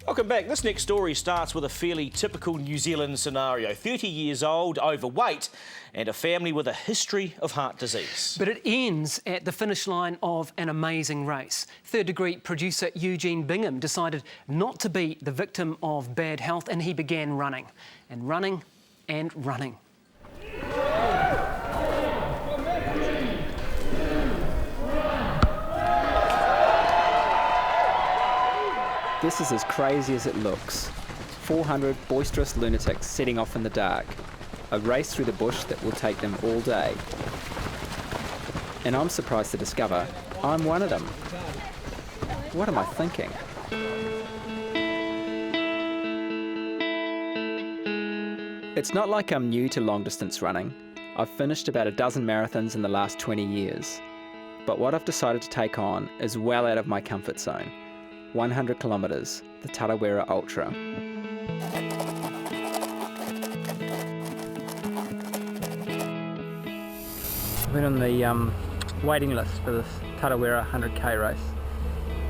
Welcome back. This next story starts with a fairly typical New Zealand scenario. 30 years old, overweight, and a family with a history of heart disease. But it ends at the finish line of an amazing race. Third-degree producer Eugene Bingham decided not to be the victim of bad health, and he began running. And running and running. This is as crazy as it looks. 400 boisterous lunatics setting off in the dark. A race through the bush that will take them all day. And I'm surprised to discover I'm one of them. What am I thinking? It's not like I'm new to long-distance running. I've finished about a dozen marathons in the last 20 years. But what I've decided to take on is well out of my comfort zone. 100 kilometres, the Tarawera Ultra. I've been on the waiting list for this Tarawera 100k race,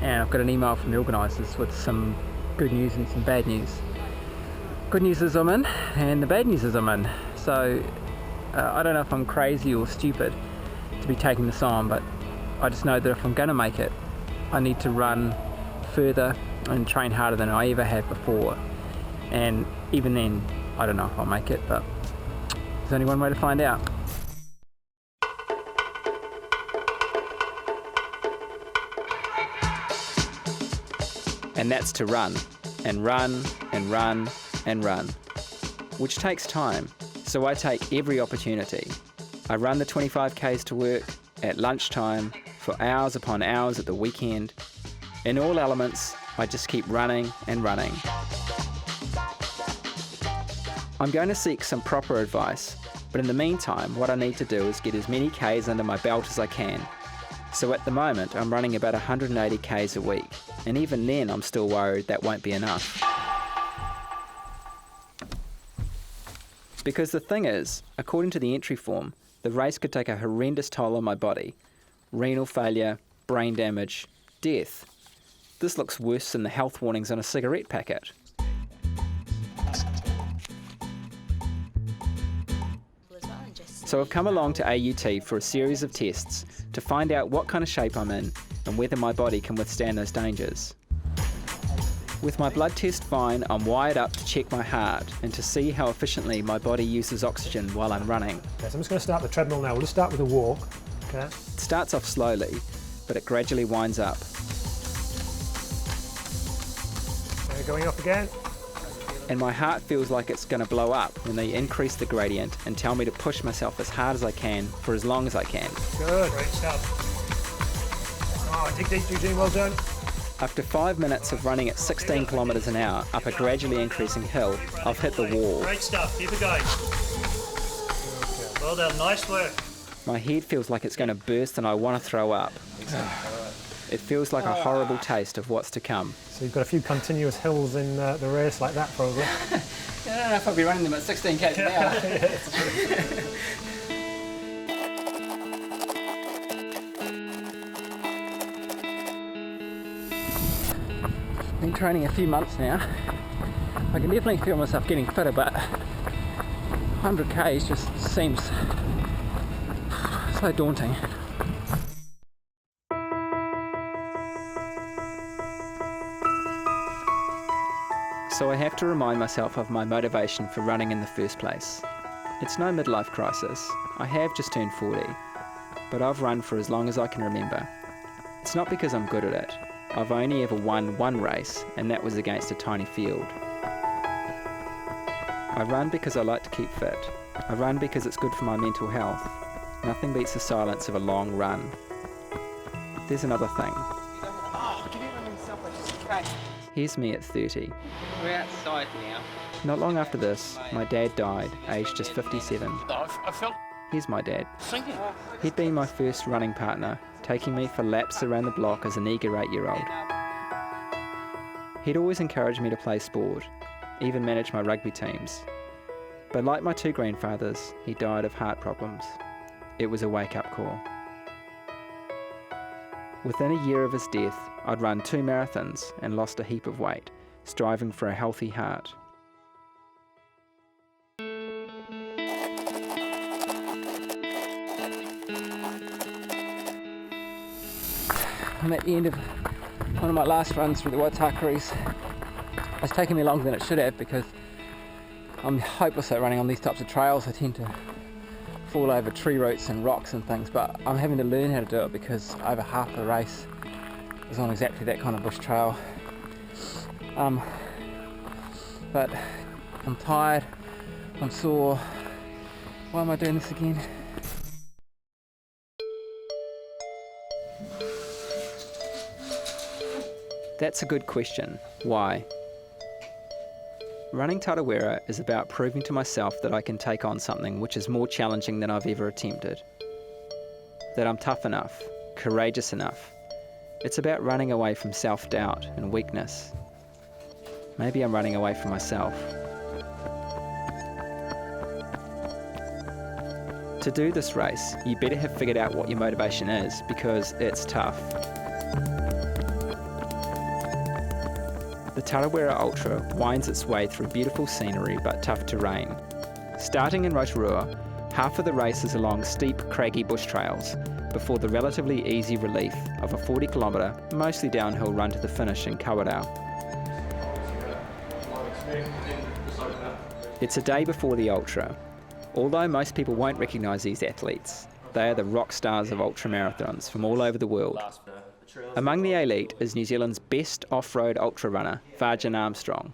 and I've got an email from the organisers with some good news and some bad news. Good news is I'm in, and the bad news is I'm in. So I don't know if I'm crazy or stupid to be taking this on, but I just know that if I'm going to make it, I need to run further and train harder than I ever have before. And even then, I don't know if I'll make it, but there's only one way to find out. And that's to run, and run, and run, and run. Which takes time, so I take every opportunity. I run the 25k's to work, at lunchtime, for hours upon hours at the weekend. In all elements, I just keep running and running. I'm going to seek some proper advice, but in the meantime, what I need to do is get as many Ks under my belt as I can. So at the moment, I'm running about 180 Ks a week, and even then I'm still worried that won't be enough. Because the thing is, according to the entry form, the race could take a horrendous toll on my body. Renal failure, brain damage, death. This looks worse than the health warnings on a cigarette packet. So I've come along to AUT for a series of tests to find out what kind of shape I'm in and whether my body can withstand those dangers. With my blood test fine, I'm wired up to check my heart and to see how efficiently my body uses oxygen while I'm running. Okay, so I'm just going to start the treadmill now. We'll just start with a walk. Okay. It starts off slowly, but it gradually winds up. Going up again. And my heart feels like it's going to blow up when they increase the gradient and tell me to push myself as hard as I can for as long as I can. Good, great stuff. Oh, dig deep, Eugene, well done. After 5 minutes of running at 16 kilometres an hour up a gradually increasing hill, I've hit the wall. Great stuff, keep it going. Well done, nice work. My head feels like it's going to burst and I want to throw up. It feels like a horrible taste of what's to come. So you've got a few continuous hills in the race like that, probably. I don't know if I'll be running them at 16k an hour. Been training a few months now. I can definitely feel myself getting fitter, but 100k's just seems so daunting. So I have to remind myself of my motivation for running in the first place. It's no midlife crisis. I have just turned 40, but I've run for as long as I can remember. It's not because I'm good at it. I've only ever won one race, and that was against a tiny field. I run because I like to keep fit. I run because it's good for my mental health. Nothing beats the silence of a long run. There's another thing. Here's me at 30. We're outside now. Not long after this, my dad died, aged just 57. I felt Here's my dad. singing. He'd been my first running partner, taking me for laps around the block as an eager 8-year-old. He'd always encouraged me to play sport, even manage my rugby teams. But like my two grandfathers, he died of heart problems. It was a wake-up call. Within a year of his death, I'd run 2 marathons and lost a heap of weight, striving for a healthy heart. I'm at the end of one of my last runs through the Waitakaris. It's taken me longer than it should have because I'm hopeless at running on these types of trails. I tend to fall over tree roots and rocks and things, but I'm having to learn how to do it because over half the race is on exactly that kind of bush trail. But I'm tired, I'm sore. Why am I doing this again? That's a good question. Why? Running Tarawera is about proving to myself that I can take on something which is more challenging than I've ever attempted. That I'm tough enough, courageous enough. It's about running away from self-doubt and weakness. Maybe I'm running away from myself. To do this race, you better have figured out what your motivation is, because it's tough. The Tarawera Ultra winds its way through beautiful scenery but tough terrain. Starting in Rotorua, half of the race is along steep, craggy bush trails, before the relatively easy relief of a 40-kilometre, mostly downhill run to the finish in Kawarau. It's a day before the Ultra. Although most people won't recognise these athletes, they are the rock stars of ultramarathons from all over the world. Among the elite is New Zealand's best off-road ultra runner, Vajan Armstrong.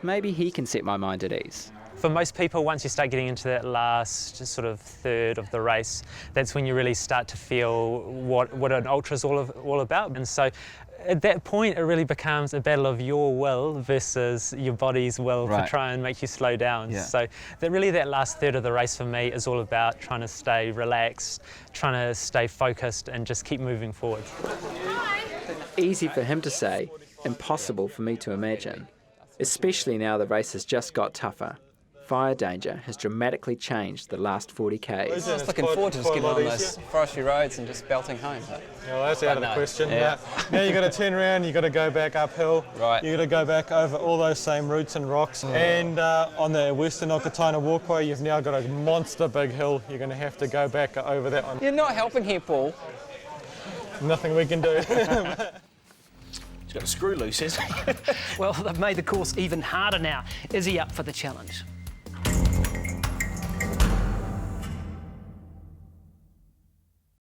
Maybe he can set my mind at ease. For most people, once you start getting into that last sort of third of the race, that's when you really start to feel what an ultra is all about. And so at that point, it really becomes a battle of your will versus your body's will to try and make you slow down. Yeah. So that last third of the race for me is all about trying to stay relaxed, trying to stay focused and just keep moving forward. Easy for him to say, impossible for me to imagine. Especially now the race has just got tougher. Fire danger has dramatically changed the last 40Ks. I was just looking forward to just getting on those forestry roads and just belting home. Well, that's out of the question. Yeah. Now you've got to turn around, you've got to go back uphill. Right. You've got to go back over all those same roots and rocks. And on the Western Okataina Walkway, you've now got a monster big hill. You're going to have to go back over that one. You're not helping here, Paul. Nothing we can do. He's got a screw loose, has he? Well, they've made the course even harder now. Is he up for the challenge?